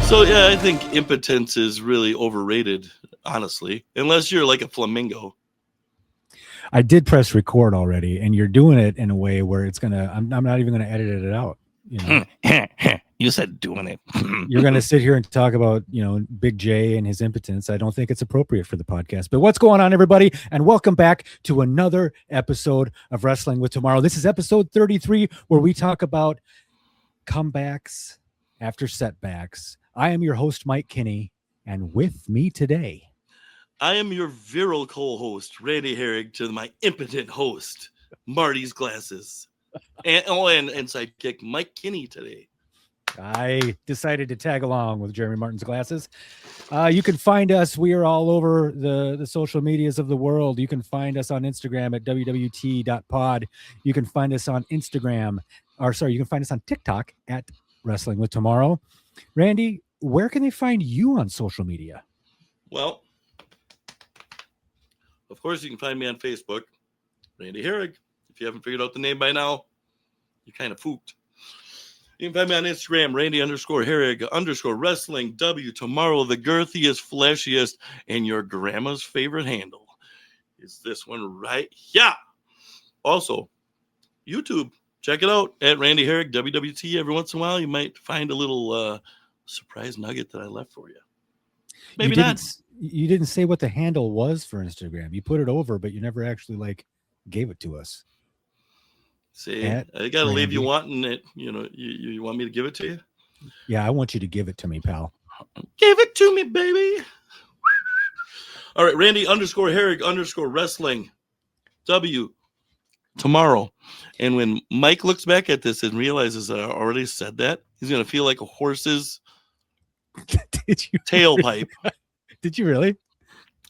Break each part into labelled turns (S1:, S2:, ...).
S1: So yeah, I think impotence is really overrated, honestly, unless you're like a flamingo.
S2: I did press record already, and you're doing it in a way where it's gonna. I'm not even gonna edit it out. You know,
S1: You said doing it.
S2: you're gonna sit here and talk about Big J and his impotence. I don't think it's appropriate for the podcast. But what's going on, everybody? And welcome back to another episode of Wrestling with Tomorrow. This is episode 33, where we talk about comebacks after setbacks. I am your host, Mike Kinney, and with me today,
S1: I am your virile co-host, Randy Herrig, to my impotent host, Marty's Glasses. And sidekick Mike Kinney today.
S2: I decided to tag along with Jeremy Martin's Glasses. You can find us. We are all over the social medias of the world. You can find us on Instagram at wwt.pod. You can find us on you can find us on TikTok at Wrestling with Tomorrow. Randy, where can they find you on social media?
S1: Well, of course, you can find me on Facebook, Randy Herrig. If you haven't figured out the name by now, you're kind of fooked. You can find me on Instagram, Randy_Herrig_Wrestling W. Tomorrow, the girthiest, flashiest, and your grandma's favorite handle is this one right here. Also, YouTube. Check it out at Randy Herrig, WWT. Every once in a while, you might find a little surprise nugget that I left for you. Maybe not.
S2: You didn't say what the handle was for Instagram. You put it over, but you never actually gave it to us.
S1: See, I got to leave you wanting it. You want me to give it to you?
S2: Yeah, I want you to give it to me, pal.
S1: Give it to me, baby. All right, Randy_Herrig_Wrestling W. Tomorrow. And when Mike looks back at this and realizes that I already said that, he's going to feel like a horse's tailpipe.
S2: Did you really?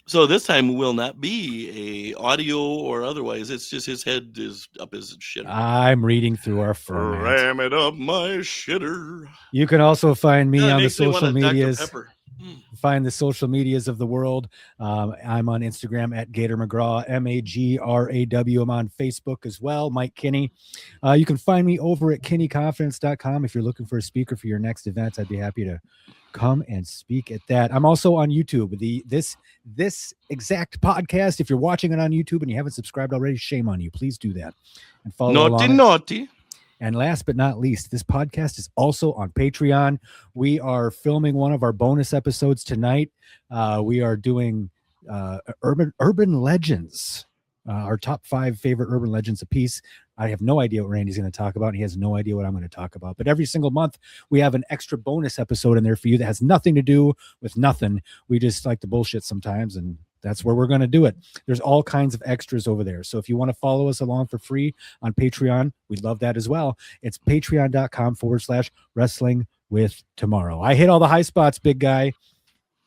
S1: So this time will not be a audio or otherwise. It's just his head is up his shitter.
S2: I'm reading through our format.
S1: Ram it up my shitter.
S2: You can also find me on the social medias.
S1: Dr. Pepper.
S2: Find the social medias of the world. I'm on Instagram at Gator McGraw, MAGRAW. I'm on Facebook as well, Mike Kinney. You can find me over at KinneyConfidence.com. If you're looking for a speaker for your next event, I'd be happy to come and speak at that. I'm also on YouTube. This exact podcast, if you're watching it on YouTube and you haven't subscribed already, shame on you. Please do that and follow along.
S1: Naughty.
S2: And last but not least, this podcast is also on Patreon. We are filming one of our bonus episodes tonight. We are doing urban legends, our top 5 favorite urban legends apiece. I have no idea what Randy's going to talk about, and he has no idea what I'm going to talk about. But every single month, we have an extra bonus episode in there for you that has nothing to do with nothing. We just like to bullshit sometimes, and that's where we're going to do it. There's all kinds of extras over there. So if you want to follow us along for free on Patreon, we'd love that as well. It's patreon.com/wrestling with tomorrow. I hit all the high spots, big guy.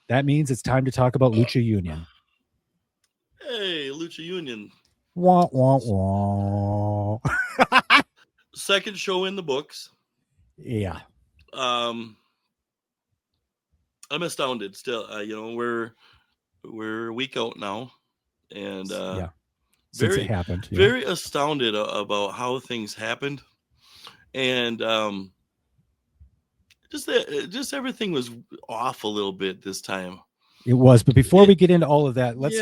S2: That means it's time to talk about Lucha Union.
S1: Hey, Lucha Union.
S2: Wah, wah, wah.
S1: Second show in the books.
S2: Yeah.
S1: I'm astounded still. We're a week out now, and
S2: Since it happened,
S1: very astounded about how things happened, and just everything was off a little bit this time.
S2: It was, but before we get into all of that, let's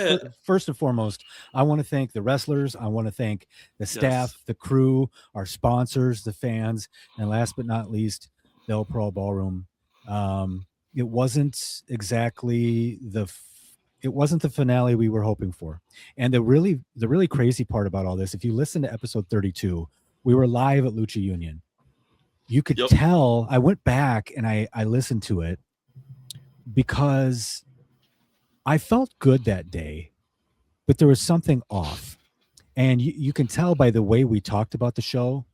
S2: first and foremost, I want to thank the wrestlers. I want to thank the staff, the crew, our sponsors, the fans, and last but not least, the El Pro Ballroom. It wasn't exactly the finale we were hoping for. And the really crazy part about all this, if you listen to episode 32, we were live at Lucha Union. You could tell. I went back and I listened to it because I felt good that day, but there was something off. And you can tell by the way we talked about the show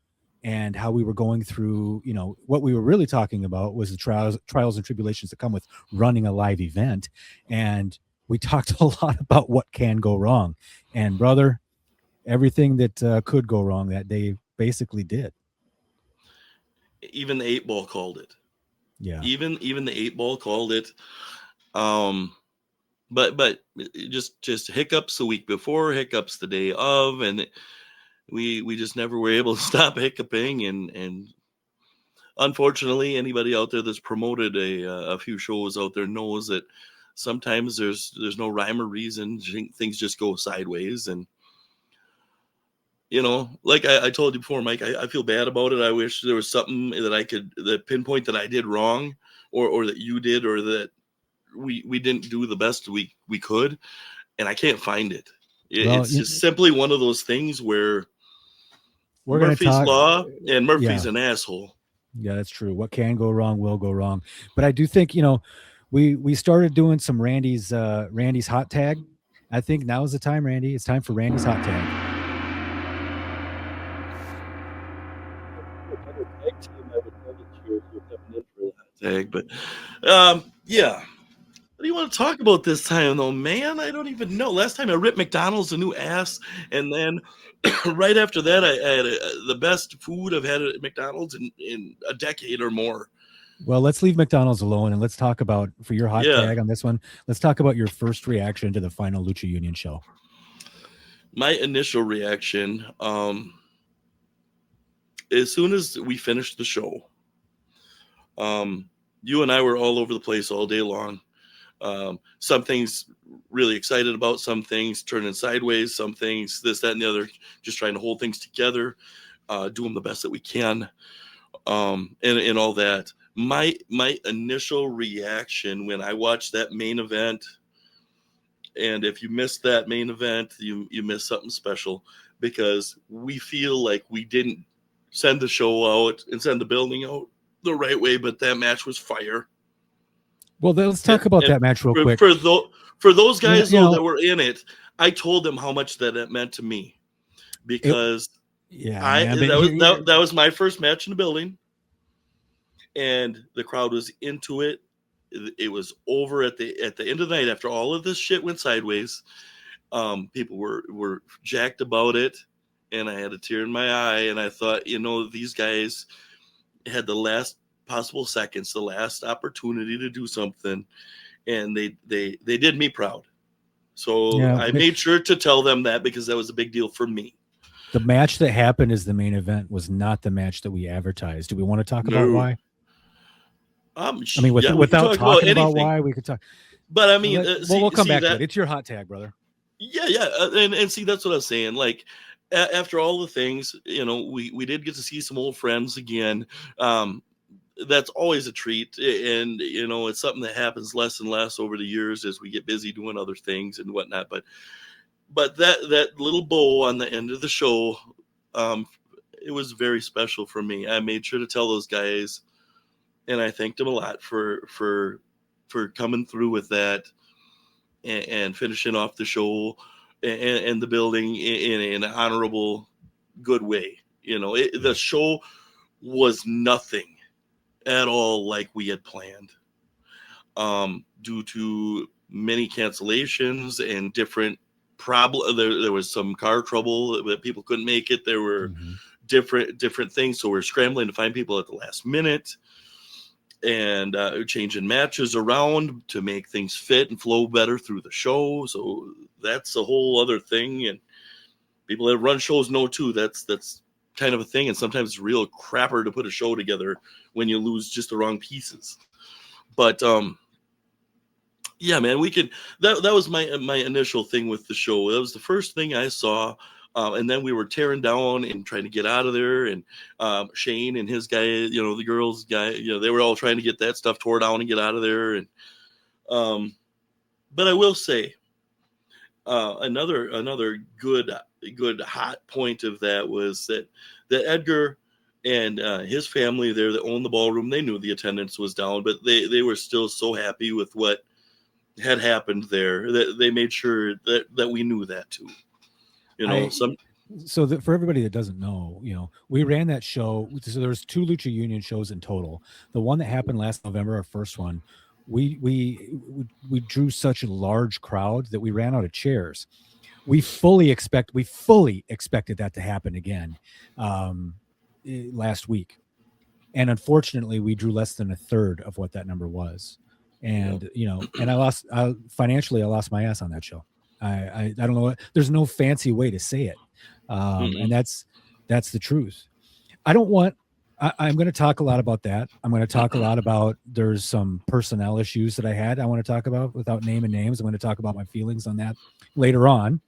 S2: and how we were going through, what we were really talking about was the trials and tribulations that come with running a live event. And we talked a lot about what can go wrong. And brother, everything that could go wrong that day basically did.
S1: Even the 8 Ball called it.
S2: Yeah.
S1: Even the 8 Ball called it. But just hiccups the week before, hiccups the day of, and we just never were able to stop hiccuping. And unfortunately, anybody out there that's promoted a few shows out there knows that sometimes there's no rhyme or reason. Things just go sideways, and like I told you before, Mike, I feel bad about it. I wish there was something that I could that pinpoint that I did wrong, or that you did, or that we didn't do the best we could, and I can't find it.
S2: Well,
S1: It's just simply one of those things where
S2: we're going to
S1: Murphy's
S2: talk.
S1: law, and Murphy's
S2: Yeah.
S1: an asshole.
S2: Yeah, that's true. What can go wrong will go wrong. But I do think, we started doing some Randy's hot tag. I think now is the time, Randy. It's time for Randy's hot tag.
S1: Tag, but yeah. What do you want to talk about this time, though, man? I don't even know. Last time I ripped McDonald's a new ass, and then right after that, I had the best food I've had at McDonald's in a decade or more.
S2: Well, let's leave McDonald's alone, and let's talk about, for your hot tag on this one, let's talk about your first reaction to the final Lucha Union show.
S1: My initial reaction, as soon as we finished the show, you and I were all over the place all day long. Some things really excited about, some things turning sideways, some things this, that, and the other, just trying to hold things together, do them the best that we can, and all that. My initial reaction when I watched that main event, and if you missed that main event, you missed something special, because we feel like we didn't send the show out and send the building out the right way, but that match was fire.
S2: Well, let's talk about that match real quick.
S1: For those guys that were in it, I told them how much that meant to me, because that was my first match in the building, and the crowd was into it. It was over at the end of the night after all of this shit went sideways. People were jacked about it, and I had a tear in my eye, and I thought, these guys had the last possible seconds, the last opportunity to do something, and they did me proud. So I made sure to tell them that, because that was a big deal for me.
S2: The match that happened as the main event was not the match that we advertised. Do we want to talk about why?
S1: I mean,
S2: without talking about why, we could talk.
S1: But I mean,
S2: we'll come back to it. It's your hot tag, brother.
S1: Yeah, and see, that's what I was saying. Like, after all the things, we did get to see some old friends again. That's always a treat, and it's something that happens less and less over the years as we get busy doing other things and whatnot. But that little bow on the end of the show, it was very special for me. I made sure to tell those guys, and I thanked them a lot for coming through with that and finishing off the show and the building in an honorable, good way. The show was nothing at all like we had planned, due to many cancellations and different problems. There was some car trouble that people couldn't make it. There were different things, so we're scrambling to find people at the last minute, and changing matches around to make things fit and flow better through the show. So that's a whole other thing, and people that run shows know too, that's kind of a thing, and sometimes it's real crapper to put a show together when you lose just the wrong pieces. But yeah, man, we could. That was my initial thing with the show. That was the first thing I saw, and then we were tearing down and trying to get out of there. And Shane and his guy, the girls guy, they were all trying to get that stuff tore down and get out of there. And but I will say, another good hot point of that was that Edgar and his family there that owned the ballroom, they knew the attendance was down, but they were still so happy with what had happened there that they made sure that we knew that too.
S2: So for everybody that doesn't know, we ran that show. So there was 2 Lucha Union shows in total. The one that happened last November, our first one, we drew such a large crowd that we ran out of chairs. We fully expected that to happen again last week, and unfortunately, we drew less than a third of what that number was. And and I lost financially. I lost my ass on that show. I don't know. There's no fancy way to say it, and that's the truth. I don't want I'm going to talk a lot about that. I'm going to talk a lot about there's some personnel issues that I had. I want to talk about without naming names. I'm going to talk about my feelings on that later on.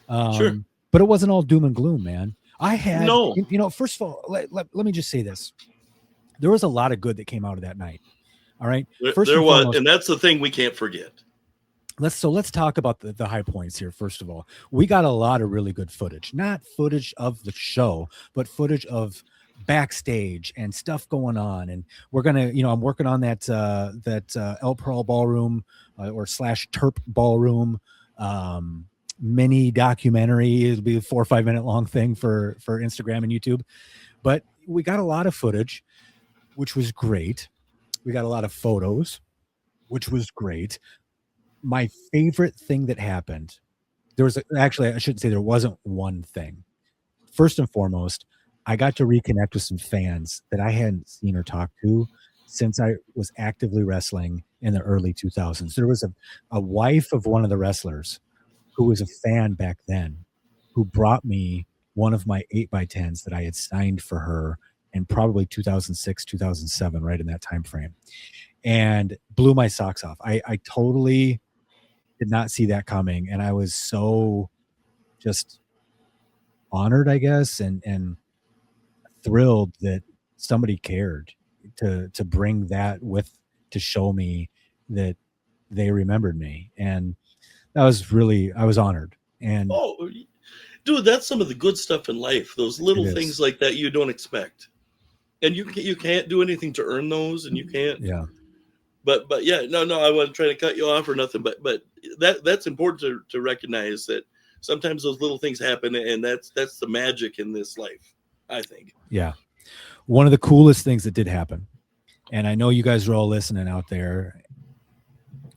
S1: Sure.
S2: But it wasn't all doom and gloom, man. I had,
S1: No.
S2: First of all, let me just say this. There was a lot of good that came out of that night. All right. First
S1: There
S2: and
S1: was,
S2: foremost,
S1: and that's the thing we can't forget.
S2: let's talk about the high points here. First of all, we got a lot of really good footage, not footage of the show, but footage of backstage and stuff going on. And we're gonna, I'm working on that El Pearl ballroom or slash Terp ballroom mini documentary. It'll be a 4 or 5 minute long thing for Instagram and YouTube. But we got a lot of footage, which was great. We got a lot of photos, which was great. My favorite thing that happened, actually, I shouldn't say there wasn't one thing. First and foremost, I got to reconnect with some fans that I hadn't seen or talked to since I was actively wrestling in the early 2000s. There was a wife of one of the wrestlers who was a fan back then who brought me one of my 8x10s that I had signed for her in probably 2006, 2007, right in that time frame, and blew my socks off. I totally did not see that coming, and I was so just honored, I guess, and thrilled that somebody cared to bring that with to show me that they remembered me. And I was honored. And
S1: Oh, dude, that's some of the good stuff in life. Those little things like that you don't expect, and you can't do anything to earn those, and you can't.
S2: Yeah.
S1: But yeah, no, I wasn't trying to cut you off or nothing. But that's important to recognize that sometimes those little things happen, and that's the magic in this life, I think.
S2: Yeah. One of the coolest things that did happen, and I know you guys are all listening out there,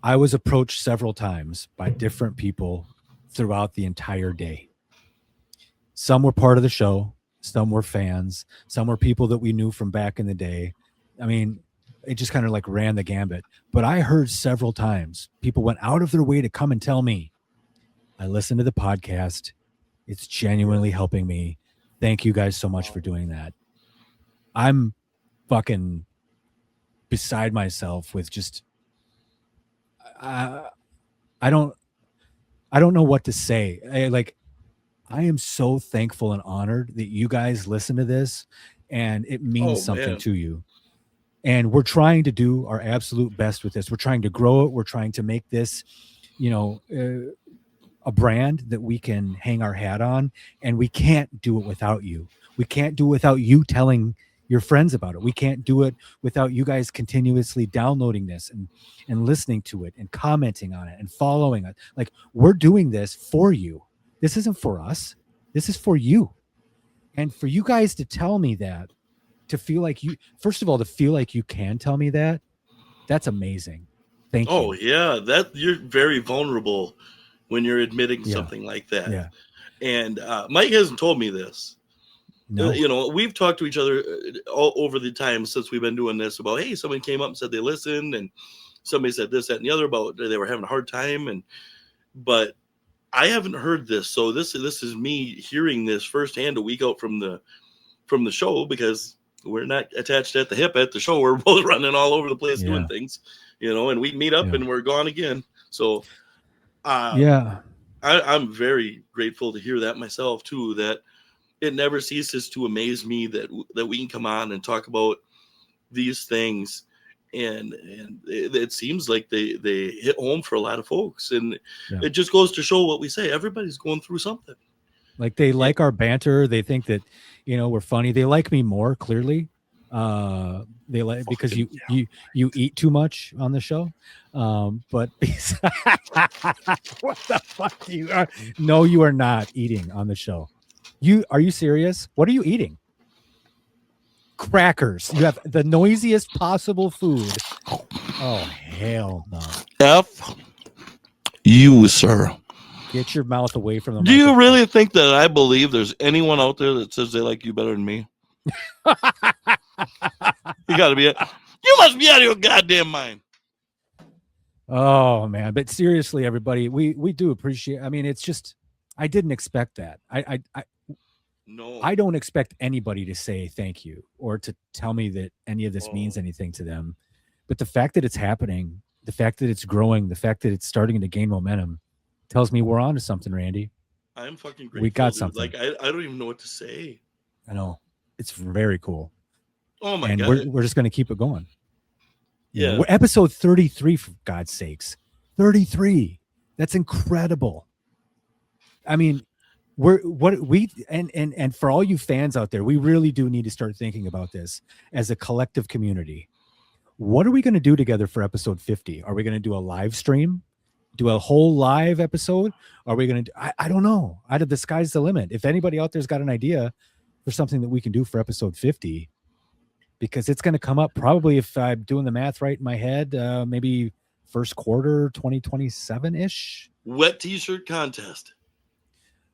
S2: I was approached several times by different people throughout the entire day. Some were part of the show, some were fans, some were people that we knew from back in the day. I mean, it just kind of like ran the gambit. But I heard several times people went out of their way to come and tell me, I listened to the podcast. It's genuinely helping me. Thank you guys so much for doing that. I'm fucking beside myself with just I don't know what to say. I am so thankful and honored that you guys listen to this, and it means something to you. And we're trying to do our absolute best with this. We're trying to grow it. We're trying to make this, a brand that we can hang our hat on, and we can't do it without you. We can't do it without you telling your friends about it. We can't do it without you guys continuously downloading this and listening to it and commenting on it and following it. Like, we're doing this for you. This isn't for us. This is for you. And for you guys to tell me that, to feel like you, first of all, to feel like you can tell me that, that's amazing. Thank you.
S1: Oh yeah, that you're very vulnerable when you're admitting something like that.
S2: Yeah.
S1: And Mike hasn't told me this.
S2: No.
S1: We've talked to each other all over the time since we've been doing this about, hey, someone came up and said they listened, and somebody said this, that, and the other about they were having a hard time, but I haven't heard this, so this is me hearing this firsthand a week out from the show, because we're not attached at the hip at the show. We're both running all over the place doing things, and we meet up and we're gone again. So I'm very grateful to hear that myself too, that it never ceases to amaze me that we can come on and talk about these things, and it seems like they hit home for a lot of folks, and it just goes to show what we say. Everybody's going through something.
S2: Like, they like our banter. They think that, we're funny. They like me more, clearly. They like because you eat too much on the show. But what the fuck you are? No, you are not eating on the show. Are you serious? What are you eating? Crackers. You have the noisiest possible food. Oh, hell no.
S1: F you, sir.
S2: Get your mouth away from them.
S1: Do you really think that I believe there's anyone out there that says they like you better than me? You gotta be you must be out of your goddamn mind.
S2: Oh man, but seriously, everybody, we do appreciate. I mean, it's just, I didn't expect that.
S1: No.
S2: I don't expect anybody to say thank you or to tell me that any of this means
S1: Oh,
S2: anything to them. But the fact that it's happening, the fact that it's growing, the fact that it's starting to gain momentum tells me we're on to something, Randy.
S1: I'm fucking
S2: We
S1: grateful,
S2: got
S1: dude.
S2: something.
S1: Like I don't even know what to say.
S2: I know. It's very cool.
S1: Oh my
S2: And
S1: god.
S2: we're just going to keep it going.
S1: Yeah.
S2: We're episode 33, for God's sakes. 33. That's incredible. I mean, and for all you fans out there, we really do need to start thinking about this as a collective community. What are we going to do together for episode 50? Are we going to do a live stream? Do a whole live episode? Are we going to I don't know. The sky's the limit. If anybody out there's got an idea for something that we can do for episode 50, because it's going to come up probably, if I'm doing the math right in my head, maybe first quarter 2027 ish.
S1: Wet t-shirt contest.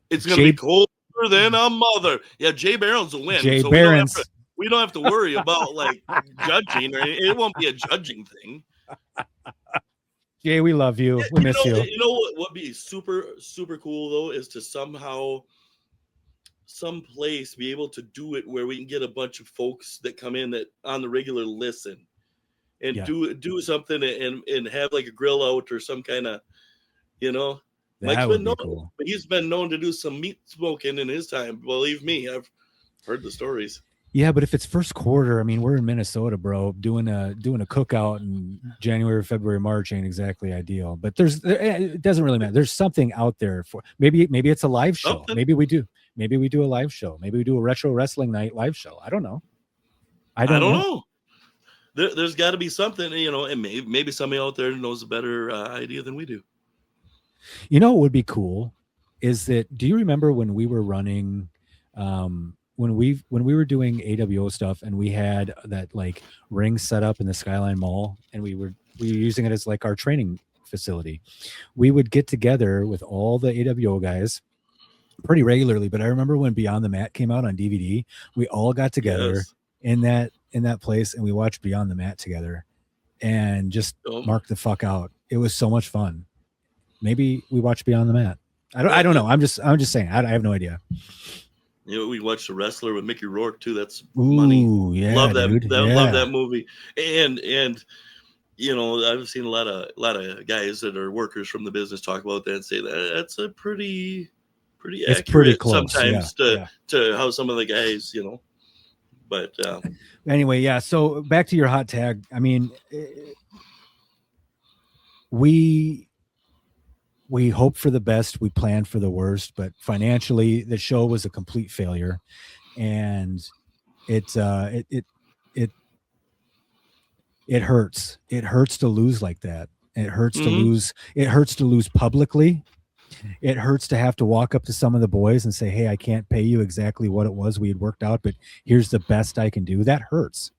S1: It's gonna be
S2: Jay
S1: colder than a mother. Yeah, Jay Barron's will win,
S2: Jay
S1: so
S2: Barron's.
S1: we don't have to worry about like judging, or it won't be a judging thing.
S2: Jay, we love you.
S1: Yeah,
S2: We miss you.
S1: You know what would be super super cool though is to somehow someplace be able to do it where we can get a bunch of folks that come in that on the regular listen and do something and have like a grill out or some kind of, you know.
S2: That would be cool.
S1: But he's been known to do some meat smoking in his time. Believe me, I've heard the stories.
S2: Yeah, but if it's first quarter, I mean, we're in Minnesota, bro. Doing a cookout in January, February, March ain't exactly ideal. But it doesn't really matter. There's something out there for maybe it's a live show.
S1: Something.
S2: Maybe we do a live show. Maybe we do a retro wrestling night live show. I don't know. I don't know.
S1: There's got to be something, you know, and maybe somebody out there knows a better idea than we do.
S2: You know what would be cool is that, do you remember when we were running when we were doing AWO stuff and we had that like ring set up in the Skyline Mall and we were using it as like our training facility? We would get together with all the AWO guys pretty regularly, but I remember when Beyond the Mat came out on DVD, we all got together in that place and we watched Beyond the Mat together and just marked the fuck out. It was so much fun. Maybe we watch Beyond the Mat. I don't know. I'm just saying. I have no idea.
S1: You know, we watched The Wrestler with Mickey Rourke too. That's
S2: money.
S1: Yeah, love that. Dude. Love that movie. And you know, I've seen a lot of guys that are workers from the business talk about that and say that's a pretty
S2: it's
S1: accurate
S2: pretty close,
S1: sometimes to how some of the guys, you know. But
S2: anyway, yeah. So back to your hot tag. I mean, we hope for the best, we plan for the worst, but financially the show was a complete failure, and it hurts. It hurts to lose like that. It hurts to lose. It hurts to lose publicly. It hurts to have to walk up to some of the boys and say, "Hey, I can't pay you exactly what it was we had worked out, but here's the best I can do." That hurts.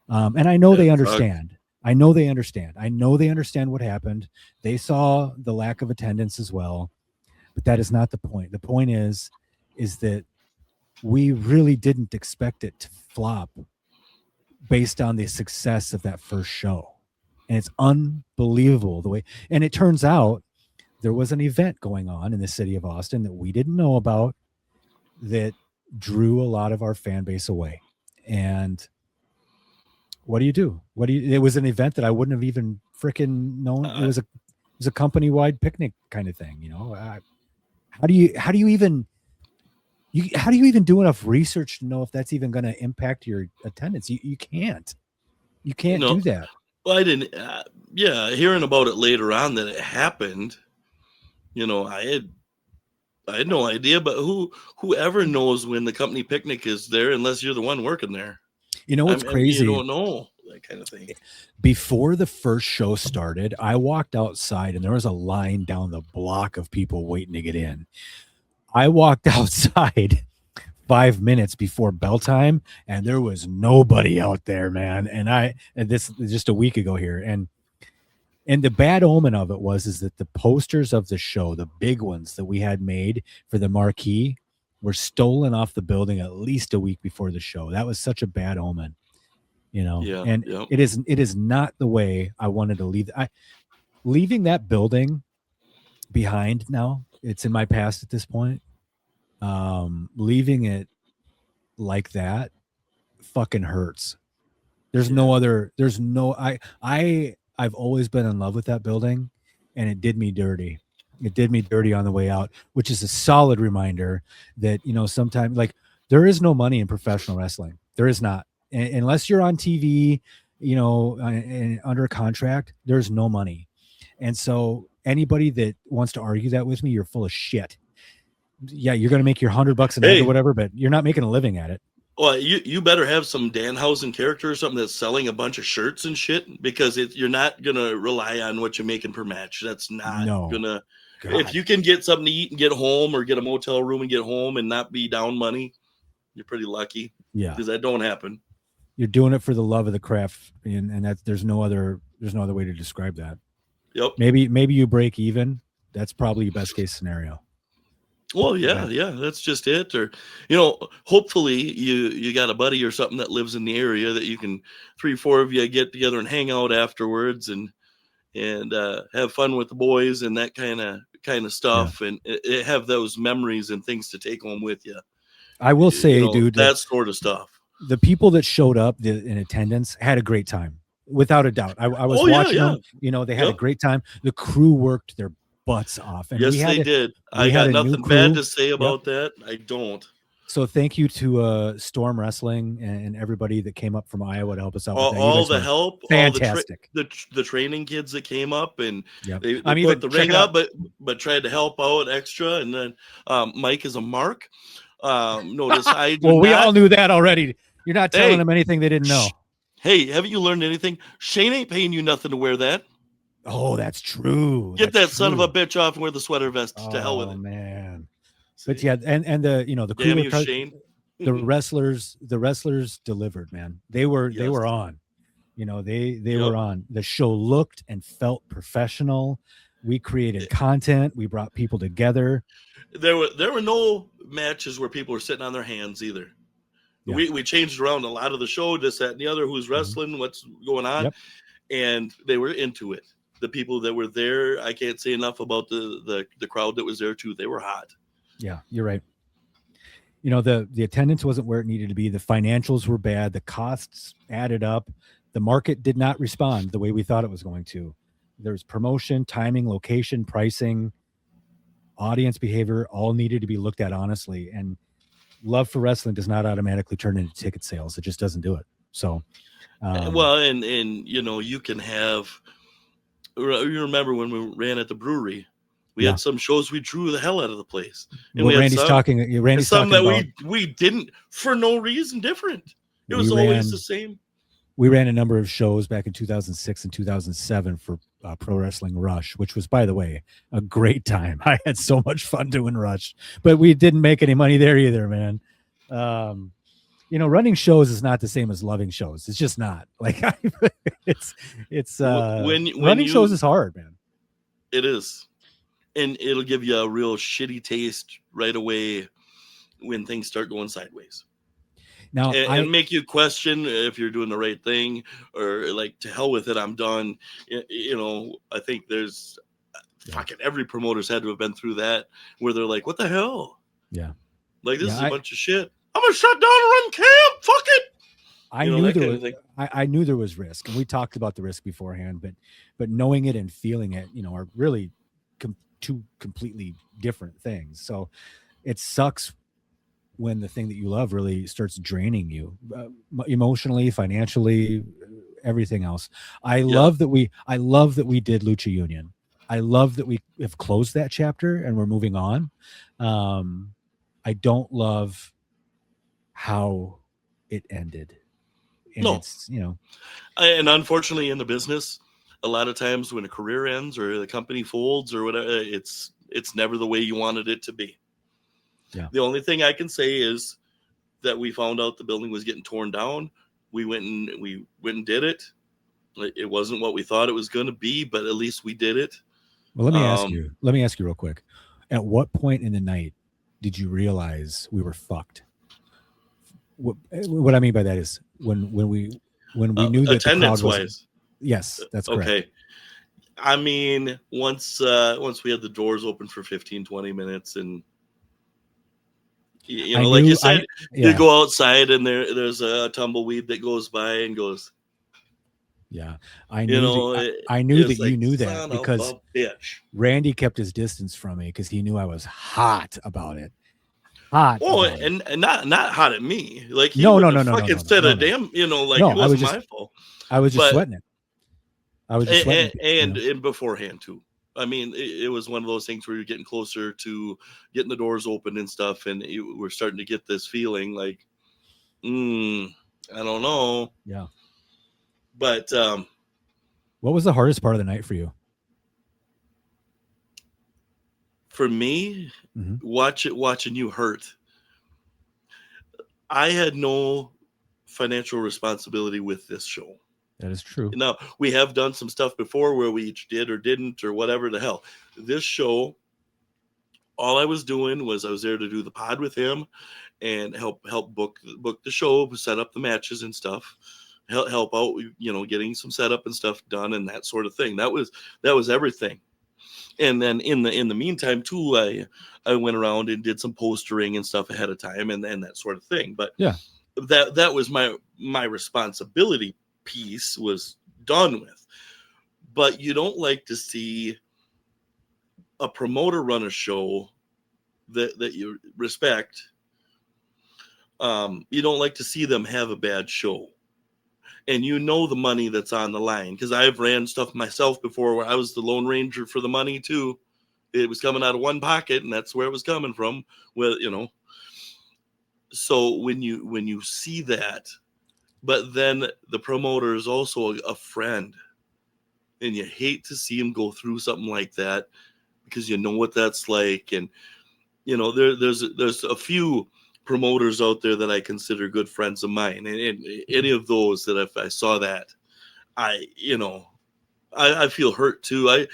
S2: And I know they understand. I know they understand. I know they understand what happened. They saw the lack of attendance as well, but that is not the point. The point is that we really didn't expect it to flop based on the success of that first show. And it's unbelievable the way, and it turns out there was an event going on in the city of Austin that we didn't know about that drew a lot of our fan base away. And what do? It was an event that I wouldn't have even freaking known. It was a company-wide picnic kind of thing, you know. How do you even do enough research to know if that's even going to impact your attendance? You can't do that.
S1: Well, I didn't. Hearing about it later on that it happened, you know, I had no idea. But whoever knows when the company picnic is there, unless you're the one working there.
S2: You know what's crazy?
S1: You don't know that kind of thing.
S2: Before the first show started, I walked outside and there was a line down the block of people waiting to get in. I walked outside 5 minutes before bell time and there was nobody out there, man. And this is just a week ago here. And the bad omen of it is that the posters of the show, the big ones that we had made for the marquee, were stolen off the building at least a week before the show. That was such a bad omen, you know. It is not the way I wanted to leave. Leaving that building behind now. It's in my past at this point. Leaving it like that fucking hurts. There's no other. There's no. I've always been in love with that building, and it did me dirty. It did me dirty on the way out, which is a solid reminder that sometimes like there is no money in professional wrestling. There is not, unless you're on TV, and under a contract. There's no money, and so anybody that wants to argue that with me, you're full of shit. Yeah, you're going to make your $100 a night or whatever, but you're not making a living at it.
S1: Well, you better have some Danhausen character or something that's selling a bunch of shirts and shit, because you're not gonna rely on what you're making per match. That's not gonna. God. If you can get something to eat and get home, or get a motel room and get home and not be down money, you're pretty lucky.
S2: Yeah,
S1: because that don't happen.
S2: You're doing it for the love of the craft, and that's there's no other way to describe that.
S1: Yep.
S2: Maybe you break even. That's probably your best case scenario.
S1: Well, yeah, that's just it. Or, hopefully you got a buddy or something that lives in the area that you can 3-4 of you get together and hang out afterwards and have fun with the boys and that kind of stuff, and have those memories and things to take home with you.
S2: I will say, dude,
S1: that sort of stuff.
S2: The people that showed up in attendance had a great time, without a doubt. I was watching them. They had a great time. The crew worked their butts off. And
S1: yes, they did. I got nothing bad to say about that. I don't.
S2: So thank you to Storm Wrestling and everybody that came up from Iowa to help us out.
S1: All the help,
S2: fantastic.
S1: All the training kids that came up and they
S2: put
S1: even the ring up, but tried to help out extra. And then Mike is a mark. Notice I do
S2: we all knew that already. You're not telling them anything they didn't know.
S1: Hey, haven't you learned anything? Shane ain't paying you nothing to wear that.
S2: Oh, that's true.
S1: Get that son of a bitch off and wear the sweater vest. To hell with it.
S2: Oh man. But yeah, and the crew,
S1: Shane.
S2: the wrestlers delivered, man. They were on. They were on. The show looked and felt professional. We created content. We brought people together.
S1: There were no matches where people were sitting on their hands either. Yeah. We changed around a lot of the show, this, that, and the other, who's wrestling, what's going on, and they were into it. The people that were there, I can't say enough about the crowd that was there too. They were hot.
S2: Yeah, you're right. The attendance wasn't where it needed to be. The financials were bad. The costs added up. The market did not respond the way we thought it was going to. There's promotion, timing, location, pricing, audience behavior, all needed to be looked at honestly. And love for wrestling does not automatically turn into ticket sales. It just doesn't do it. So,
S1: and you can have. You remember when we ran at the brewery? We had some shows we drew the hell out of the place. And
S2: Randy's talking
S1: that we didn't for no reason different. It was always the same.
S2: We ran a number of shows back in 2006 and 2007 for Pro Wrestling Rush, which was, by the way, a great time. I had so much fun doing Rush, but we didn't make any money there either, man. Running shows is not the same as loving shows. It's just not. Like running shows is hard, man.
S1: It is. And it'll give you a real shitty taste right away when things start going sideways.
S2: Now,
S1: and make you question if you're doing the right thing, or like, to hell with it, I'm done. I think there's fucking every promoter's had to have been through that, where they're like, what the hell?
S2: Yeah.
S1: Like, this is a bunch of shit. I'm going to shut down and run camp. Fuck it.
S2: I knew there was risk, and we talked about the risk beforehand, but knowing it and feeling it, are really two completely different things. So it sucks when the thing that you love really starts draining you emotionally, financially, everything else. I love that we did Lucha Union. I love that we have closed that chapter and we're moving on. I don't love how it ended. And it's,
S1: and unfortunately in the business, a lot of times when a career ends or the company folds or whatever, it's never the way you wanted it to be.
S2: Yeah.
S1: The only thing I can say is that we found out the building was getting torn down. We went and did it. It wasn't what we thought it was going to be, but at least we did it.
S2: Well, let me ask you real quick. At what point in the night did you realize we were fucked? What I mean by that is when we knew that
S1: attendance
S2: the crowd
S1: wise.
S2: Yes, that's correct.
S1: Okay. I mean, once we had the doors open for 15, 20 minutes and You know, like you said, you go outside and there's a tumbleweed that goes by and goes.
S2: Yeah, I knew that you knew that because Randy kept his distance from me because he knew I was hot about it.
S1: And not hot at me. Like he wouldn't have fucking said a damn. You know, like it wasn't my fault.
S2: I was just sweating it. I was just sweating
S1: it, and beforehand too. I mean, it was one of those things where you're getting closer to getting the doors open and stuff, and we're starting to get this feeling like, I don't know.
S2: Yeah.
S1: But
S2: what was the hardest part of the night for you?
S1: For me, watching you hurt. I had no financial responsibility with this show.
S2: That is true.
S1: Now, we have done some stuff before where we each did or didn't or whatever the hell. This show, all I was doing was I was there to do the pod with him and help book the show, set up the matches and stuff, help out, you know, getting some setup and stuff done and that sort of thing. That was everything. And then in the meantime too, I went around and did some postering and stuff ahead of time and that sort of thing. But
S2: yeah,
S1: that was my responsibility piece was done with. But you don't like to see a promoter run a show that you respect. You don't like to see them have a bad show. And you know the money that's on the line, because I've ran stuff myself before where I was the Lone Ranger for the money too. It was coming out of one pocket, and that's where it was coming from. Well, you know. So when you see that, but then the promoter is also a friend, and you hate to see him go through something like that because you know what that's like, and you know there's a few promoters out there that I consider good friends of mine, and any of those that if I saw that, I feel hurt too. I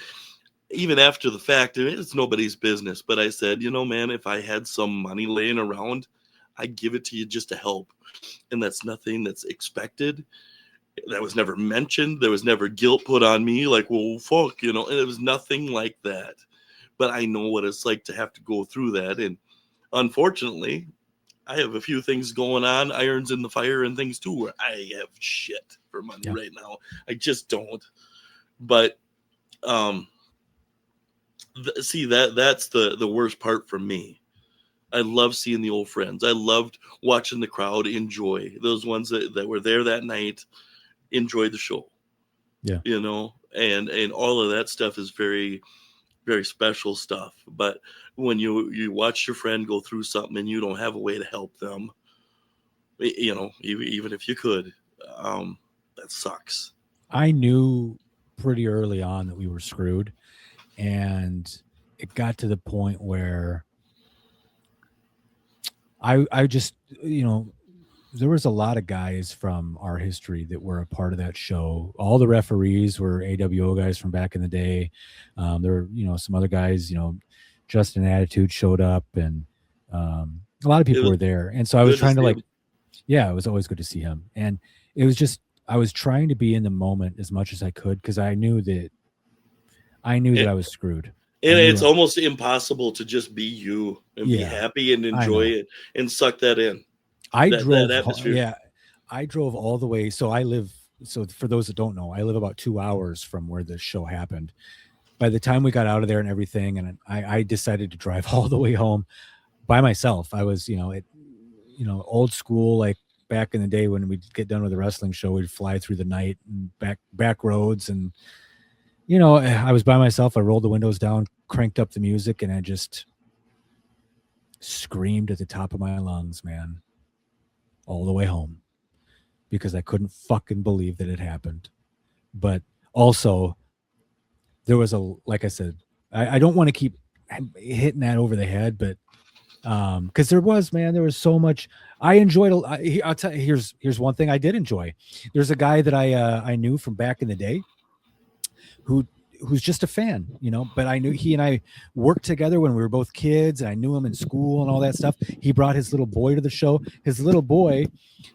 S1: even after the fact, it's nobody's business, but I said, you know, man, if I had some money laying around, I'd give it to you just to help, and that's nothing that's expected. That was never mentioned. There was never guilt put on me, like, well, fuck, you know, and it was nothing like that. But I know what it's like to have to go through that, and unfortunately, I have a few things going on, irons in the fire and things too, where I have shit for money right now. I just don't. But see, that's the worst part for me. I love seeing the old friends. I loved watching the crowd enjoy. Those ones that were there that night enjoy the show.
S2: Yeah.
S1: You know, and all of that stuff is very, very special stuff. But when you watch your friend go through something and you don't have a way to help them, you know, even if you could, that sucks.
S2: I knew pretty early on that we were screwed, and it got to the point where I just, you know, there was a lot of guys from our history that were a part of that show. All the referees were AWO guys from back in the day. There were, you know, some other guys, you know, Justin Attitude showed up, and a lot of people were there. And so I was trying to like, yeah, it was always good to see him. And it was just, I was trying to be in the moment as much as I could, because I knew that I was screwed.
S1: And it's almost impossible to just be you and be happy and enjoy it and suck that in.
S2: I drove all the way. So for those that don't know, I live about 2 hours from where the show happened. By the time we got out of there and everything, and I decided to drive all the way home by myself. I was, old school, like back in the day when we'd get done with the wrestling show, we'd fly through the night and back roads. And, I was by myself. I rolled the windows down, cranked up the music, and I just screamed at the top of my lungs, man, all the way home, because I couldn't fucking believe that it happened. But also there was like I said, I don't want to keep hitting that over the head, but because there was so much I enjoyed. I'll tell you, here's one thing I did enjoy. There's a guy that I knew from back in the day who's just a fan, but I knew he and I worked together when we were both kids, and I knew him in school and all that stuff. He brought his little boy to the show. His little boy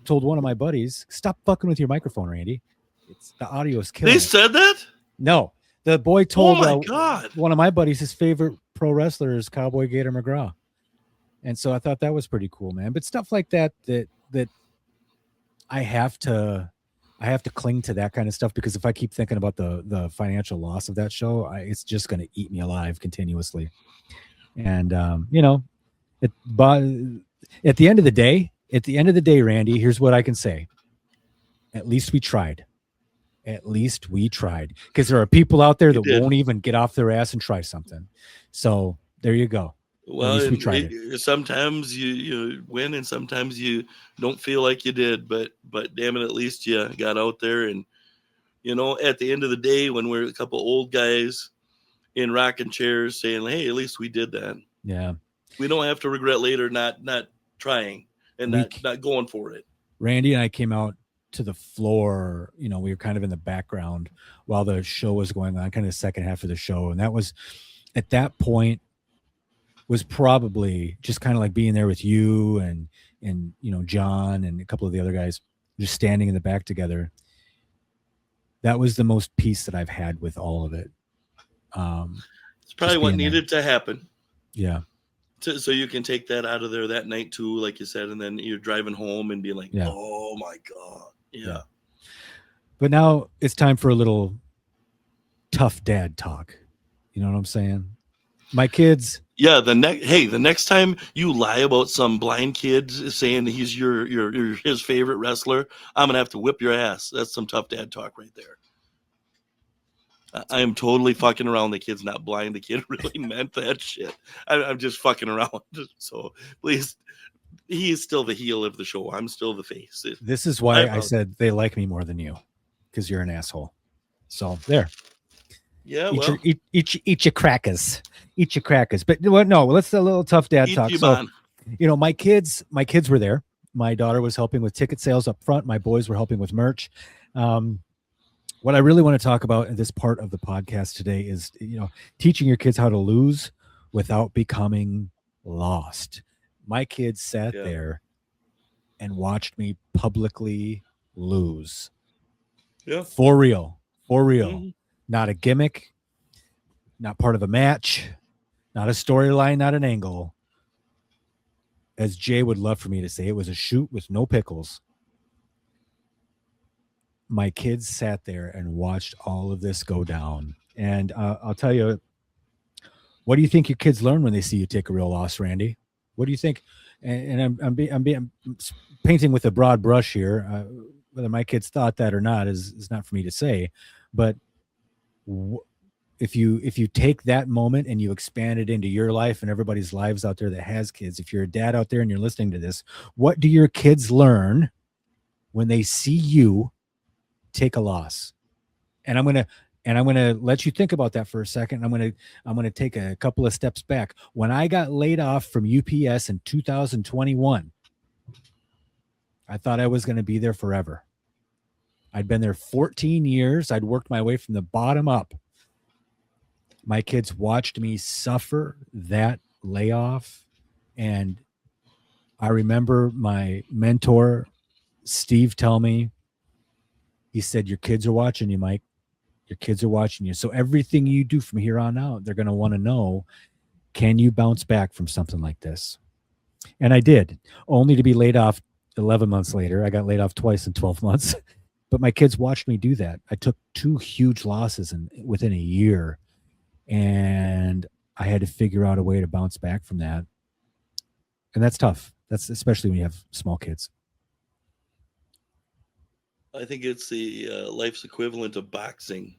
S2: told one of my buddies, "Stop fucking with your microphone, Randy. It's the audio is killing."
S1: They said that?
S2: No. The boy told
S1: oh my God.
S2: One of my buddies his favorite pro wrestler is Cowboy Gator McGraw. And so I thought that was pretty cool, man. But stuff like that I have to cling to that kind of stuff, because if I keep thinking about the financial loss of that show, it's just going to eat me alive continuously. And but at the end of the day, Randy, here's what I can say: at least we tried. At least we tried, because there are people out there that won't even get off their ass and try something. So there you go.
S1: Well, at least we tried it. Sometimes you win, and sometimes you don't feel like you did. But damn it, at least you got out there. And at the end of the day, when we're a couple old guys in rocking chairs saying, "Hey, at least we did that."
S2: Yeah,
S1: we don't have to regret later not trying and not going for it.
S2: Randy and I came out to the floor. We were kind of in the background while the show was going on, kind of the second half of the show, and that was at that point. Was probably just kind of like being there with you and John and a couple of the other guys just standing in the back together. That was the most peace that I've had with all of it.
S1: It's probably what needed to happen.
S2: Yeah.
S1: So you can take that out of there that night too, like you said, and then you're driving home and being like, oh my God. Yeah.
S2: But now it's time for a little tough dad talk. You know what I'm saying? My kids.
S1: Yeah, the next time you lie about some blind kid saying he's his favorite wrestler, I'm gonna have to whip your ass. That's some tough dad talk right there. I am totally fucking around. The kid's not blind. The kid really meant that shit. I'm just fucking around. So please, he is still the heel of the show. I'm still the face.
S2: This is why I said they like me more than you, because you're an asshole. So there.
S1: Yeah,
S2: eat your crackers. Eat your crackers. But no, let's a little tough dad talk. So, my kids were there. My daughter was helping with ticket sales up front. My boys were helping with merch. What I really want to talk about in this part of the podcast today is, teaching your kids how to lose without becoming lost. My kids sat there and watched me publicly lose.
S1: Yeah.
S2: For real. Mm-hmm. Not a gimmick, not part of a match, not a storyline, not an angle. As Jay would love for me to say, it was a shoot with no pickles. My kids sat there and watched all of this go down. And I'll tell you, what do you think your kids learn when they see you take a real loss, Randy? What do you think? And I'm painting with a broad brush here. Whether my kids thought that or not is not for me to say. But if you take that moment and you expand it into your life and everybody's lives out there that has kids, if you're a dad out there and you're listening to this, what do your kids learn when they see you take a loss? And I'm gonna let you think about that for a second. I'm gonna take a couple of steps back. When I got laid off from UPS in 2021, I thought I was going to be there forever. I'd been there 14 years. I'd worked my way from the bottom up. My kids watched me suffer that layoff. And I remember my mentor, Steve, tell me, he said, your kids are watching you, Mike. Your kids are watching you. So everything you do from here on out, they're going to want to know, can you bounce back from something like this? And I did, only to be laid off 11 months later. I got laid off twice in 12 months. But my kids watched me do that. I took 2 huge losses within a year, and I had to figure out a way to bounce back from that. And that's tough. That's especially when you have small kids.
S1: I think it's the life's equivalent of boxing.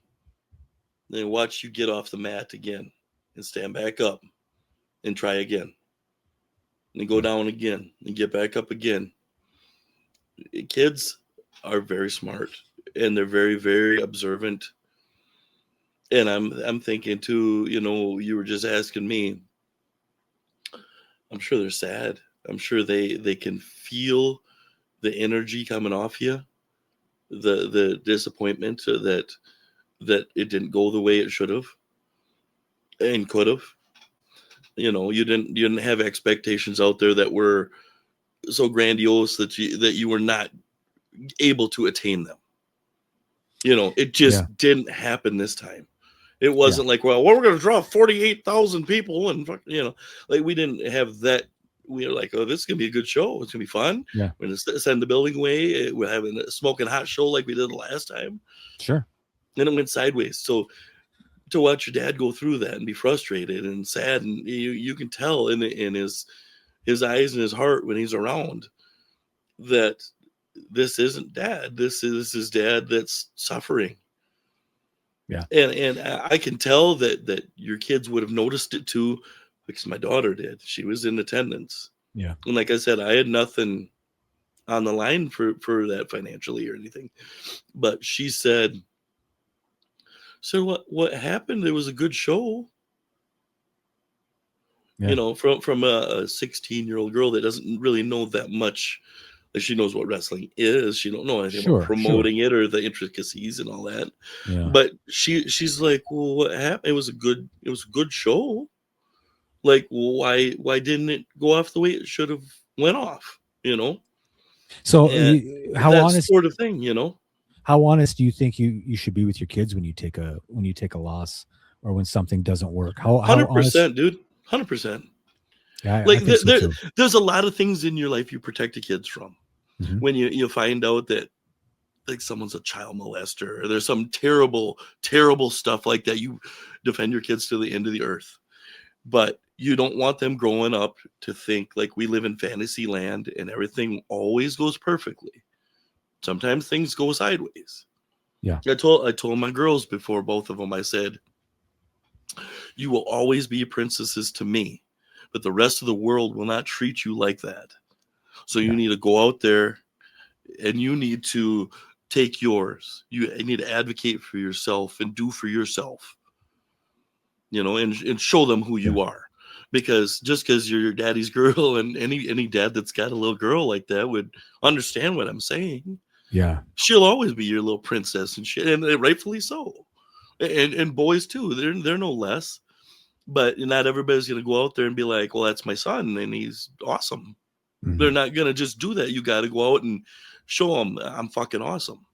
S1: They watch you get off the mat again and stand back up and try again. And go down again and get back up again. Kids are very smart and they're very, very observant. And I'm thinking too, you were just asking me, I'm sure they're sad. I'm sure they can feel the energy coming off you, the disappointment that it didn't go the way it should have and could have. You didn't have expectations out there that were so grandiose that you were not able to attain them. It just didn't happen this time. It wasn't like, well, we're going to draw 48,000 people and like we didn't have that. we were like, oh, this is gonna be a good show. It's gonna be fun.
S2: Yeah.
S1: We're gonna send the building away. We're having a smoking hot show like we did the last time.
S2: Sure.
S1: Then it went sideways. So to watch your dad go through that and be frustrated and sad, and you can tell in his eyes and his heart when he's around that this isn't dad. This is his dad that's suffering.
S2: Yeah.
S1: And I can tell that your kids would have noticed it too, because my daughter did. She was in attendance.
S2: Yeah.
S1: And like I said, I had nothing on the line for that financially or anything. But she said, so what happened? It was a good show.
S2: Yeah.
S1: You know, from a 16-year-old girl that doesn't really know that much. Like, she knows what wrestling is. She don't know anything about promoting it or the intricacies and all that.
S2: Yeah.
S1: But she's like, well, what happened? It was a good show. Like, why didn't it go off the way it should have went off? You know.
S2: So how
S1: that
S2: honest
S1: sort of thing, you know?
S2: How honest do you think you should be with your kids when you take a loss or when something doesn't work? How
S1: 100%, dude. 100%.
S2: Yeah,
S1: like,
S2: I think so too.
S1: There's a lot of things in your life you protect the kids from.
S2: Mm-hmm.
S1: When you find out that, like, someone's a child molester or there's some terrible stuff like that, you defend your kids to the end of the earth. But you don't want them growing up to think like we live in fantasy land and everything always goes perfectly. Sometimes things go sideways.
S2: Yeah.
S1: I told my girls before, both of them, I said, you will always be princesses to me, but the rest of the world will not treat you like that. So you need to go out there and you need to take yours. You need to advocate for yourself and do for yourself, you know, and show them who you are. Because just because you're your daddy's girl, and any dad that's got a little girl like that would understand what I'm saying.
S2: Yeah.
S1: She'll always be your little princess and shit, and rightfully so. And boys too, they're no less. But not everybody's gonna go out there and be like, well, that's my son and he's awesome. Mm-hmm. They're not gonna just do that. You got to go out and show them I'm fucking awesome.